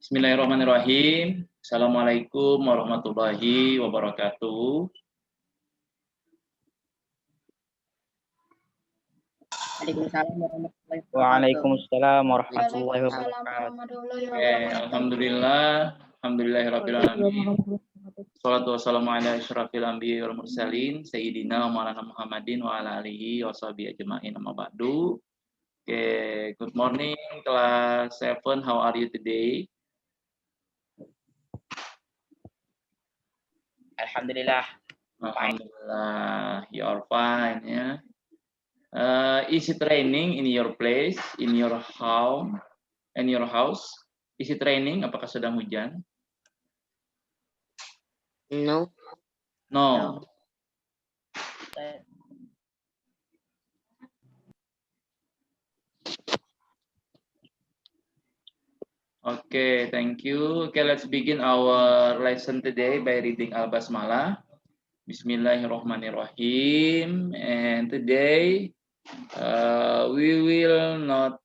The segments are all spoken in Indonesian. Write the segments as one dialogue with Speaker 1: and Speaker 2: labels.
Speaker 1: Bismillahirrahmanirrahim. Assalamualaikum warahmatullahi wabarakatuh.
Speaker 2: Waalaikumsalam warahmatullahi wabarakatuh.
Speaker 1: Alhamdulillah, alhamdulillahirabbil alamin. Shalatu wassalamu ala asyrafil anbiya'i wal mursalin sayyidina wa maulana Muhammadin wa ala alihi washabihi ajmain amma ba'du. Good morning class 7. How are you today?
Speaker 2: Alhamdulillah.
Speaker 1: Alhamdulillah, you are fine ya. Is it raining in your place, in your home, in your house? Is it raining? Apakah sedang hujan?
Speaker 3: No.
Speaker 1: No. Okay, thank you. Okay, let's begin our lesson today by reading Al-Basmalah. Bismillahirrahmanirrahim. And today we will not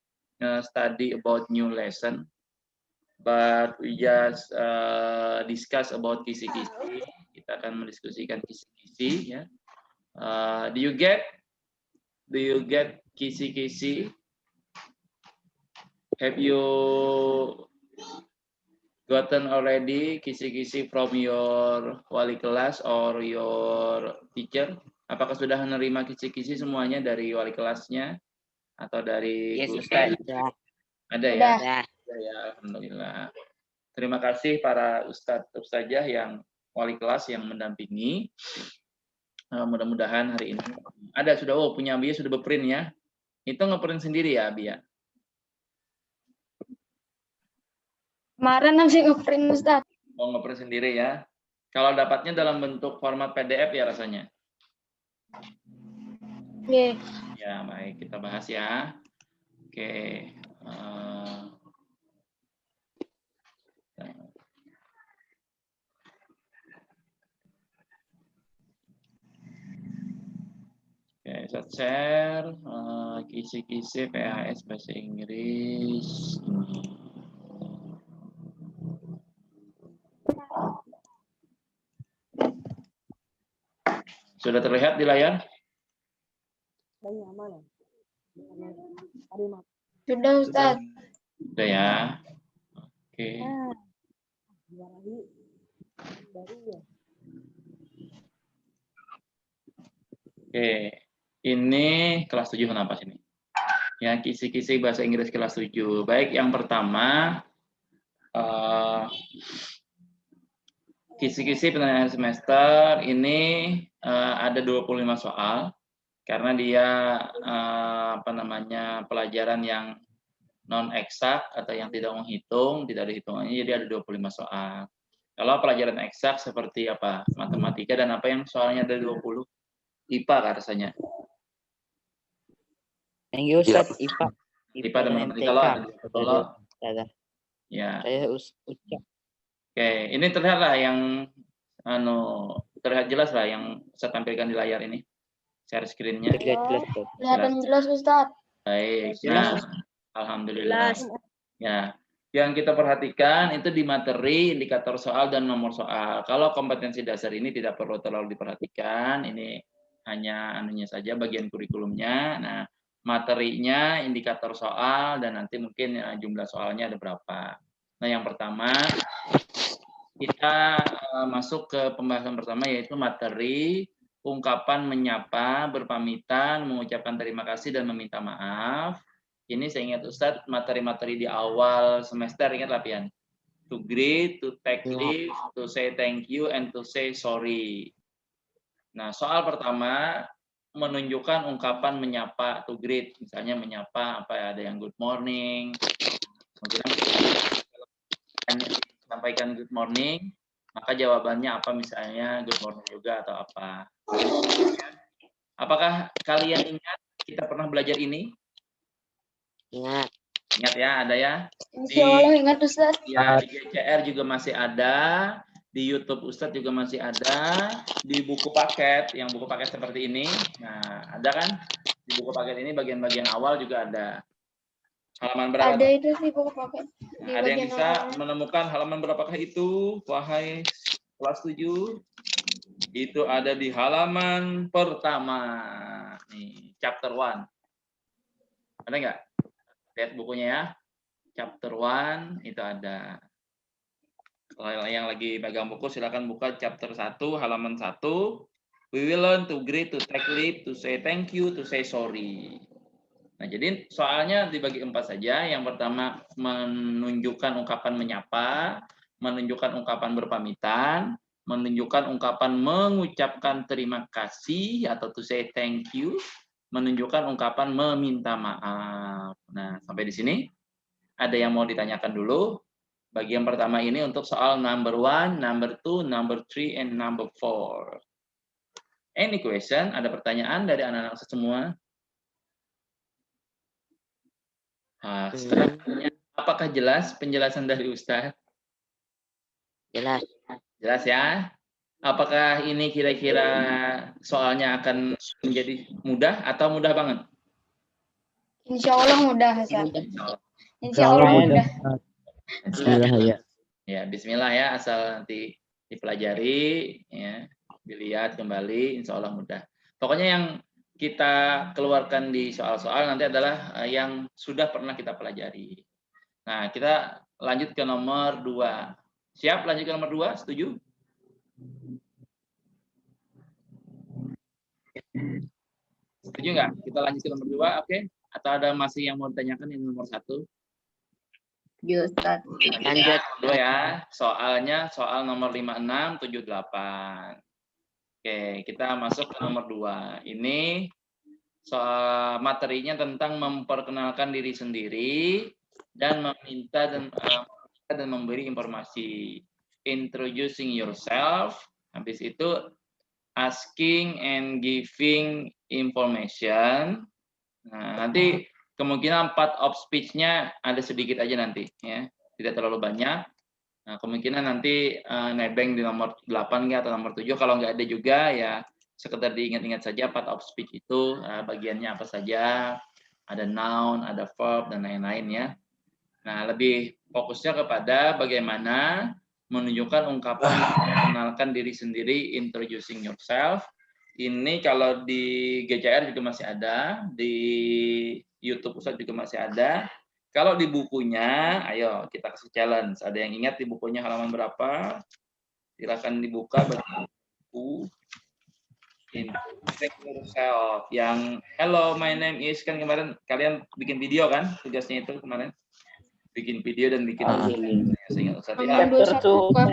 Speaker 1: study about new lesson, but we just discuss about kisi-kisi. Kita akan mendiskusikan kisi-kisi ya. Do you get kisi-kisi? Have you gotten already kisi-kisi from your wali kelas or your teacher? Apakah sudah menerima kisi-kisi semuanya dari wali kelasnya atau dari
Speaker 3: Yes,
Speaker 1: guru?
Speaker 3: Ustaz.
Speaker 1: Ada ya?
Speaker 3: Ada.
Speaker 1: Ya, alhamdulillah. Terima kasih para ustadz ustazah yang wali kelas yang mendampingi. Mudah-mudahan hari ini ada sudah punya Abia sudah berprint ya. Itu ngeprint sendiri ya Abia?
Speaker 4: Kemarin masih ngeprint Ustaz.
Speaker 1: Oh, ngeprint sendiri ya. Kalau dapatnya dalam bentuk format PDF ya rasanya.
Speaker 4: Oke.
Speaker 1: Ya, baik, kita bahas ya. Oke. Oke, saya share kisi-kisi PHS bahasa Inggris ini. Sudah terlihat di layar?
Speaker 4: Sudah Ustaz.
Speaker 1: Sudah ya. Oke. Oke. Ini kelas 7 kenapa sini? Ya, kisi-kisi bahasa Inggris kelas 7. Baik, yang pertama kisi-kisi penilaian semester ini ada 25 soal karena dia pelajaran yang non eksak atau yang tidak menghitung, tidak ada hitungannya, jadi ada 25 soal. Kalau pelajaran eksak seperti apa? Matematika dan apa yang soalnya ada 20? IPA kan rasanya.
Speaker 3: Thank you Ustaz.
Speaker 1: IPA teman-teman. Kalau ya.
Speaker 3: Saya ucap.
Speaker 1: Oke, ini terlihat lah yang terlihat jelas lah yang saya tampilkan di layar ini. Share screen-nya.
Speaker 4: Kelihatan jelas Ustaz.
Speaker 1: Baik. Nah, alhamdulillah. Ya. Yang kita perhatikan itu di materi, indikator soal dan nomor soal. Kalau kompetensi dasar ini tidak perlu terlalu diperhatikan, ini hanya anunya saja bagian kurikulumnya. Nah, materinya, indikator soal dan nanti mungkin jumlah soalnya ada berapa. Nah, yang pertama kita masuk ke pembahasan pertama yaitu materi, ungkapan menyapa, berpamitan, mengucapkan terima kasih dan meminta maaf. Ini saya ingat Ustadz, materi-materi di awal semester, ingat latihan. To greet, to take leave, to say thank you, and to say sorry. Nah, soal pertama menunjukkan ungkapan menyapa, to greet. Misalnya menyapa, ada yang good morning. Kemudian sampaikan good morning, maka jawabannya apa misalnya good morning juga atau apa. Apakah kalian ingat kita pernah belajar ini?
Speaker 3: Ingat.
Speaker 1: Ingat ya, ada ya?
Speaker 4: Insya Allah ingat Ustaz.
Speaker 1: Ya, di GCR juga masih ada, di YouTube Ustadz juga masih ada, di buku paket, yang buku paket seperti ini. Nah, ada kan? Di buku paket ini bagian-bagian awal juga ada. Halaman berapa?
Speaker 4: Ada itu sih buku paket. Di
Speaker 1: Ada yang
Speaker 4: bagian
Speaker 1: bisa
Speaker 4: awal.
Speaker 1: menemukan halaman berapakah itu? Wahai kelas 7. Itu ada di halaman pertama. Nih, chapter 1. Ada nggak? Lihat bukunya ya. Chapter 1 itu ada. Kalau yang lagi pegang buku silakan buka chapter 1 halaman 1. We will learn to greet, to take leave, to say thank you, to say sorry. Nah, jadi soalnya dibagi 4 saja. Yang pertama menunjukkan ungkapan menyapa, menunjukkan ungkapan berpamitan, menunjukkan ungkapan mengucapkan terima kasih atau to say thank you, menunjukkan ungkapan meminta maaf. Nah, sampai di sini ada yang mau ditanyakan dulu? Bagian pertama ini untuk soal number 1, number 2, number 3, and number 4. Any question? Ada pertanyaan dari anak-anak semua? Nah, setelahnya, apakah jelas penjelasan dari Ustadz?
Speaker 3: Jelas.
Speaker 1: Jelas ya? Apakah ini kira-kira soalnya akan menjadi mudah atau mudah banget?
Speaker 4: Insya Allah mudah, Hasan. Insya
Speaker 2: Allah
Speaker 4: Allah
Speaker 2: mudah.
Speaker 4: mudah.
Speaker 2: Bismillah ya.
Speaker 1: Ya, bismillah ya, asal nanti dipelajari, ya, dilihat kembali, insya Allah mudah. Pokoknya yang kita keluarkan di soal-soal nanti adalah yang sudah pernah kita pelajari. Nah, kita lanjut ke nomor 2. Siap lanjut ke nomor 2? Setuju? Setuju nggak? Kita lanjut ke nomor 2, oke? Atau ada masih yang mau ditanyakan yang nomor 1?
Speaker 3: Ustaz.
Speaker 1: Lanjut dulu ya. Soalnya soal nomor 56, 78. Oke, kita masuk ke nomor 2. Ini soal materinya tentang memperkenalkan diri sendiri dan meminta dan memberi informasi. Introducing yourself. Habis itu asking and giving information. Nah, nanti kemungkinan part of speech-nya ada sedikit aja nanti, ya, tidak terlalu banyak. Nah, kemungkinan nanti nebeng di nomor 8 atau nomor 7. Kalau nggak ada juga, ya sekedar diingat-ingat saja part of speech itu bagiannya apa saja. Ada noun, ada verb, dan lain-lain ya. Nah, lebih fokusnya kepada bagaimana menunjukkan ungkapan mengenalkan diri sendiri, introducing yourself. Ini kalau di GCR juga masih ada, di YouTube Ustadz juga masih ada. Kalau di bukunya, ayo kita kasih challenge. Ada yang ingat di bukunya halaman berapa? Silakan dibuka buku. Introducing yourself. Yang hello, my name is, kan kemarin kalian bikin video kan? Tugasnya itu kemarin. Bikin video dan bikin sehingga Ustadz ya.
Speaker 4: Halaman 21, Pak.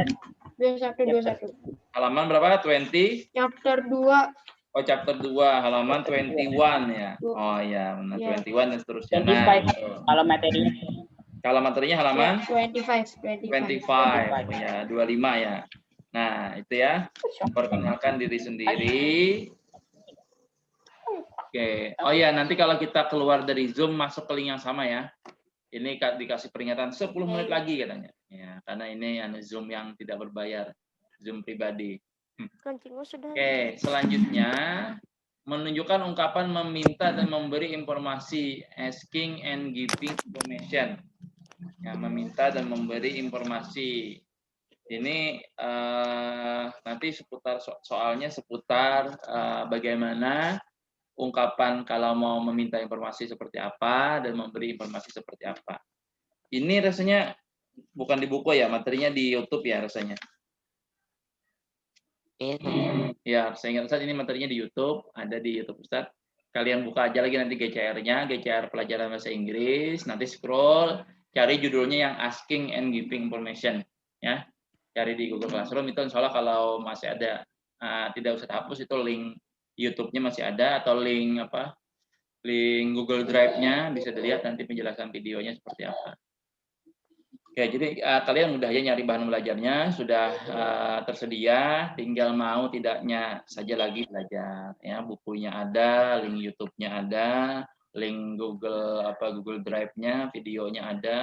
Speaker 4: 21.
Speaker 1: Halaman berapa? 20?
Speaker 4: Chapter 2.
Speaker 1: Oh, chapter 2, halaman 21 ya. Oh ya, benar, 21 dan seterusnya. Nah,
Speaker 2: Kalau materinya.
Speaker 1: kalau materinya halaman
Speaker 4: 25.
Speaker 1: 25, ya, 25 ya. Nah, itu ya. Perkenalkan diri sendiri. Oke. Oh ya, nanti kalau kita keluar dari Zoom masuk ke link yang sama ya. Ini dikasih peringatan 10 menit lagi katanya. Ya, karena ini Zoom yang tidak berbayar, Zoom pribadi. Oke, selanjutnya menunjukkan ungkapan meminta dan memberi informasi, asking and giving information. Ya, meminta dan memberi informasi. Ini nanti seputar soalnya seputar bagaimana ungkapan kalau mau meminta informasi seperti apa dan memberi informasi seperti apa. Ini rasanya bukan di buku ya, materinya di YouTube ya rasanya. Ya, saya ingat Ustaz ini materinya di YouTube, ada di YouTube Ustaz. Kalian buka aja lagi nanti GCR-nya, GCR pelajaran bahasa Inggris, nanti scroll, cari judulnya yang asking and giving information, ya. Cari di Google Classroom itu insya Allah kalau masih ada, tidak usah hapus itu link YouTube-nya masih ada atau link link Google Drive-nya bisa dilihat nanti penjelasan videonya seperti apa. Oke, jadi kalian mudah aja nyari bahan belajarnya, sudah tersedia, tinggal mau tidaknya saja lagi belajar. Ya, bukunya ada, link YouTube-nya ada, link Google Drive-nya, videonya ada,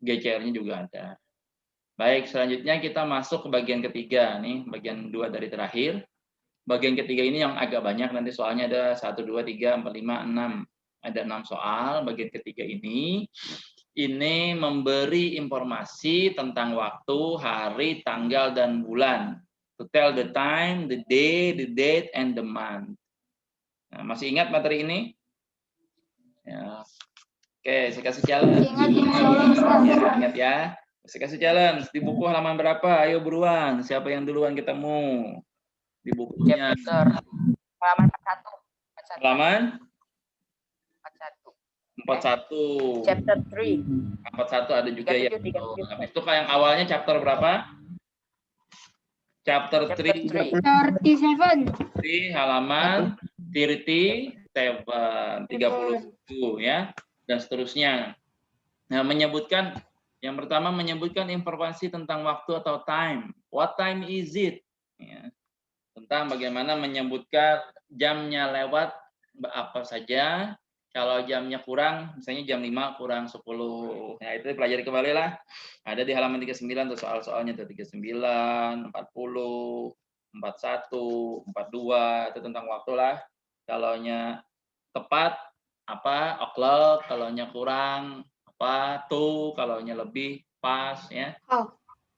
Speaker 1: GCR-nya juga ada. Baik, selanjutnya kita masuk ke bagian ketiga nih, bagian 2 dari terakhir. Bagian ketiga ini yang agak banyak nanti soalnya ada 1, 2, 3, 4, 5, 6. Ada 6 soal, bagian ketiga ini memberi informasi tentang waktu, hari, tanggal, dan bulan. To tell the time, the day, the date, and the month. Nah, masih ingat materi ini? Ya. Oke, saya kasih challenge.
Speaker 4: Ingat, insya Allah, Ustaz.
Speaker 1: Ya, ingat ya. Saya kasih challenge. Di buku halaman berapa? Ayo buruan. Siapa yang duluan ketemu? Di bukunya.
Speaker 3: Chapter halaman 41.
Speaker 1: Halaman 41.
Speaker 3: 41. Chapter 3.
Speaker 1: 41 ada juga ya.
Speaker 3: 37.
Speaker 1: Habis itu yang awalnya chapter berapa? Chapter 3.
Speaker 4: 37.
Speaker 1: Di halaman 37 ya, dan seterusnya. Nah, yang pertama menyebutkan informasi tentang waktu atau time. What time is it? Ya. Tentang bagaimana menyebutkan jamnya lewat apa saja. Kalau jamnya kurang, misalnya jam 5 kurang 10. Nah, itu pelajari kembali lah. Ada di halaman 39 tuh soal-soalnya tuh 39, 40, 41, 42, itu tentang waktu lah. Kalaunya tepat apa o'clock, kalaunya kurang apa tuh, kalaunya lebih pas ya.
Speaker 4: Oh.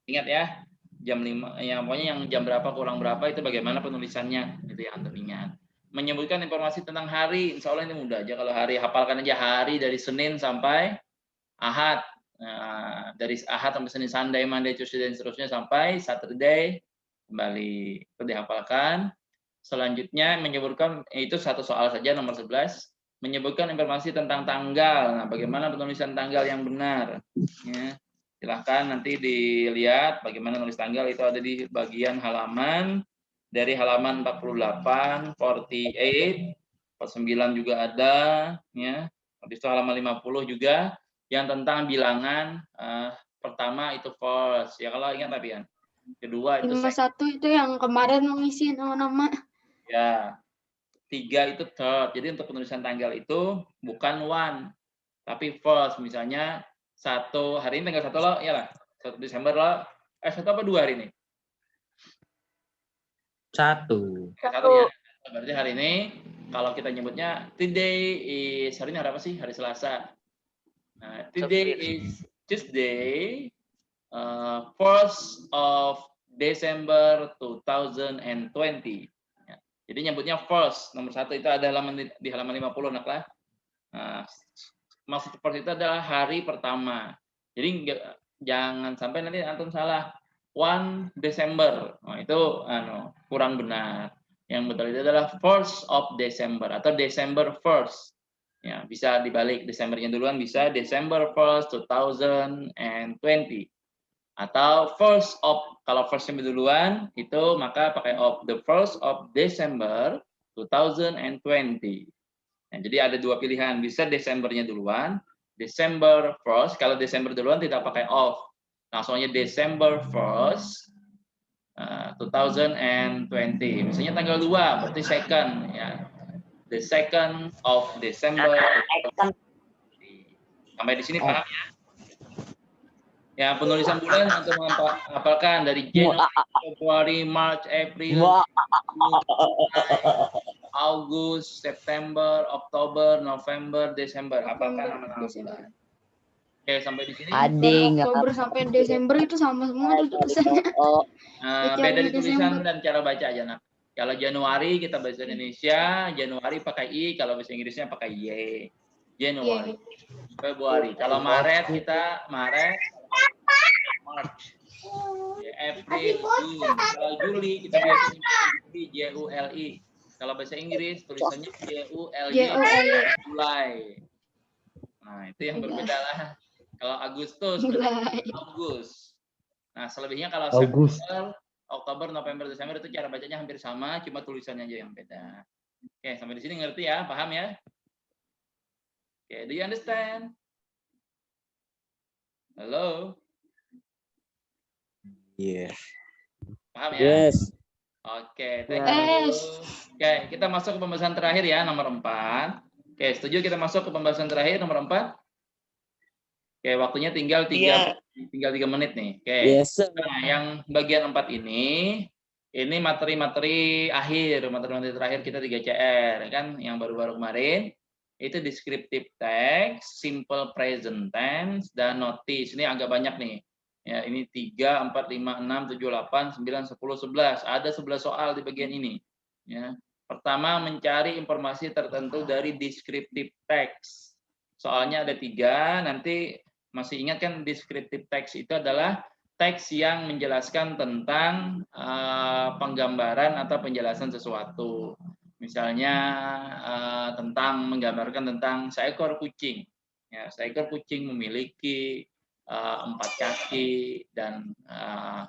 Speaker 1: Ingat ya, jam 5 ya, pokoknya yang jam berapa kurang berapa itu bagaimana penulisannya, itu yang teringat. Menyebutkan informasi tentang hari, insya Allah ini mudah aja. Kalau hari, hafalkan aja hari dari Senin sampai Ahad. Nah, dari Ahad sampai Senin, Sunday, Monday, Tuesday, dan seterusnya sampai Saturday kembali. Itu dihafalkan. Selanjutnya menyebutkan, itu satu soal saja, nomor 11. Menyebutkan informasi tentang tanggal. Nah, bagaimana penulisan tanggal yang benar. Ya. Silahkan nanti dilihat bagaimana nulis tanggal, itu ada di bagian halaman. Dari halaman 48, 48, 49 juga ada, ya. Habis itu halaman 50 juga, yang tentang bilangan. Pertama itu first, ya kalau ingat tapi kan. Kedua itu
Speaker 4: 51 itu yang kemarin mengisi nama-nama.
Speaker 1: Ya. 3 itu third. Jadi untuk penulisan tanggal itu bukan one, tapi first. Misalnya hari ini tanggal 1 loh, ya lah. 1 Desember loh. 1 apa 2 hari ini?
Speaker 5: 1.
Speaker 1: 1 ya. Berarti hari ini kalau kita nyebutnya today is, hari ini apa sih? Hari Selasa. Nah, today is Tuesday, 1st of December 2020. Ya. Jadi nyebutnya first, nomor 1 itu ada di halaman 50 naklah. Nah, maksud first itu adalah hari pertama. Jadi jangan sampai nanti antum salah. 1 Desember, nah, itu kurang benar. Yang betul itu adalah 1st of December atau December 1st. Ya, bisa dibalik, Desembernya duluan bisa December 1st 2020. Atau first of, kalau first-nya duluan itu maka pakai of, the 1st of December 2020. Nah, jadi ada 2 pilihan, bisa Desembernya duluan, December 1st, kalau Desember duluan tidak pakai of. Langsung aja December 1st 2020. Misalnya tanggal 2 berarti second ya. The 2nd of December. Sampai di sini paham ya? Ya, penulisan bulan untuk menghafalkan dari Januari, Februari, March, April, August, September, Oktober, November, Desember. Hafalkan nama-nama bulan. Oke, sampai di sini.
Speaker 4: Oktober sampai Desember itu sama semua tulisannya.
Speaker 1: Beda di tulisan dan cara baca aja, nak. Kalau Januari kita bahasa Indonesia, Januari pakai I, kalau bahasa Inggrisnya pakai Y. Januari. Februari. Kalau Maret kita Maret, March. April, June. Kalau Juli kita biasanya Juli, Juli. Kalau bahasa Inggris tulisannya Juli, July. Nah, itu yang berbeda lah. Kalau Agustus, August. Nah, selebihnya kalau September, Oktober, November, Desember itu cara bacanya hampir sama, cuma tulisannya aja yang beda. Oke, sampai di sini ngerti ya? Paham ya? Oke, do you understand? Halo?
Speaker 5: Yes.
Speaker 1: Paham ya?
Speaker 5: Yes.
Speaker 1: Oke, thank you. Oke, kita masuk ke pembahasan terakhir ya, nomor 4. Oke, setuju kita masuk ke pembahasan terakhir nomor 4? Oke, waktunya tinggal 3 menit nih. Oke.
Speaker 5: Yes.
Speaker 1: Nah, yang bagian 4 ini materi-materi akhir, materi-materi terakhir kita 3 CR kan yang baru-baru kemarin. itu descriptive text, simple present tense, dan notice. Ini agak banyak nih. Ya, ini 3, 4, 5, 6, 7, 8, 9, 10, 11. Ada 11 soal di bagian ini. Ya. Pertama, mencari informasi tertentu dari descriptive text. Soalnya ada 3, nanti masih ingat kan descriptive text itu adalah teks yang menjelaskan tentang penggambaran atau penjelasan sesuatu. Misalnya menggambarkan tentang seekor kucing. Ya, seekor kucing memiliki 4 kaki dan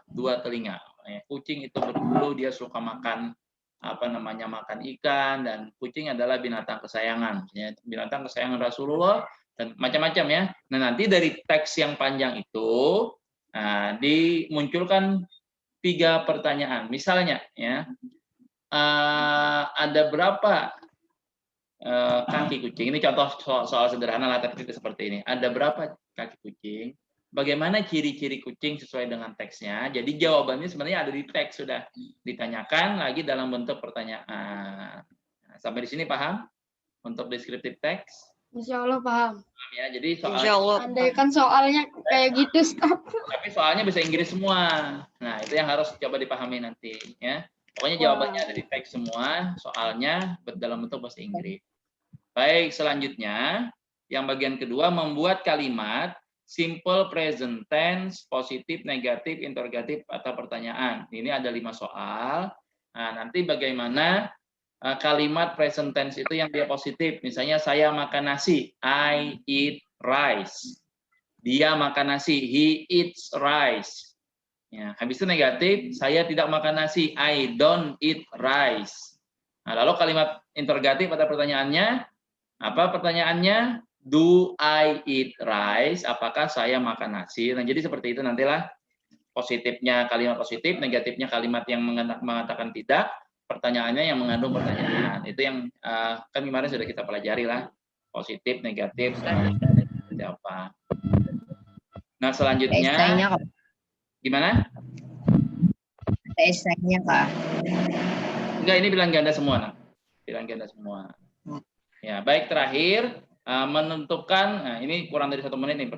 Speaker 1: 2 telinga. Ya, kucing itu berbulu, dia suka makan makan ikan, dan kucing adalah binatang kesayangan. Ya, binatang kesayangan Rasulullah dan macam-macam ya. Nah, nanti dari teks yang panjang itu dimunculkan 3 pertanyaan. Misalnya ya, ada berapa kaki kucing? Ini contoh soal sederhana lah, tapi seperti ini. Ada berapa kaki kucing? Bagaimana ciri-ciri kucing sesuai dengan teksnya? Jadi jawabannya sebenarnya ada di teks, sudah ditanyakan lagi dalam bentuk pertanyaan. Nah, sampai di sini paham untuk descriptive text?
Speaker 4: Insya Allah paham.
Speaker 1: Ya, jadi
Speaker 5: Insya Allah.
Speaker 4: Andaikan soalnya kayak gitu, stop.
Speaker 1: Tapi soalnya bisa Inggris semua. Nah, itu yang harus coba dipahami nanti ya. Pokoknya jawabannya ada di teks semua, soalnya dalam bentuk bahasa Inggris. Baik, selanjutnya yang bagian kedua, membuat kalimat simple present tense, positif, negatif, interrogatif atau pertanyaan. Ini ada 5 soal. Nah, nanti bagaimana kalimat present tense itu yang dia positif. Misalnya saya makan nasi, I eat rice. Dia makan nasi, he eats rice. Ya, habis itu negatif, saya tidak makan nasi, I don't eat rice. Nah, lalu kalimat interrogatif atau pertanyaannya, apa pertanyaannya? Do I eat rice? Apakah saya makan nasi? Nah, jadi seperti itu nantilah positifnya kalimat positif, negatifnya kalimat yang mengatakan tidak, pertanyaannya yang mengandung pertanyaan. Itu yang kan kemarin sudah kita pelajari lah, positif, negatif, seperti apa. Nah, selanjutnya gimana?
Speaker 5: Esainya Kak.
Speaker 1: Enggak, ini bilang ganda semua, nah. Bilang ganda semua. Ya, baik, terakhir menentukan, nah ini kurang dari 1 menit nih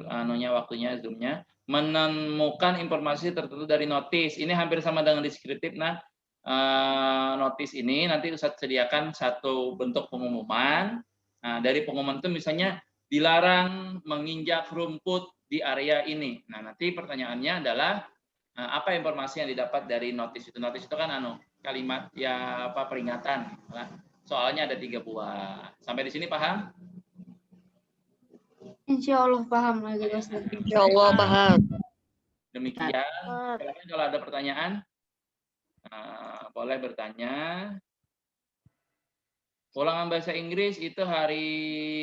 Speaker 1: waktunya zoomnya, menemukan informasi tertentu dari notis. Ini hampir sama dengan deskriptif. Nah, notis ini nanti Ustadz sediakan satu bentuk pengumuman. Nah, dari pengumuman itu misalnya dilarang menginjak rumput di area ini. Nah, nanti pertanyaannya adalah apa informasi yang didapat dari notis itu? Notis itu kan kalimat ya peringatan. Nah, soalnya ada 3 buah. Sampai di sini paham?
Speaker 4: Insya Allah paham lagi, Ustaz.
Speaker 5: Insya Allah paham.
Speaker 1: Demikian. Kalau ada pertanyaan, boleh bertanya. Ulangan bahasa Inggris itu hari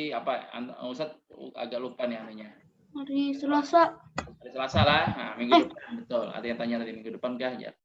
Speaker 1: apa? Ustaz agak lupa nih anunya.
Speaker 4: Hari Selasa.
Speaker 1: Hari Selasa lah. Nah, minggu depan betul. Ada yang tanya tadi minggu depan kah? Ya.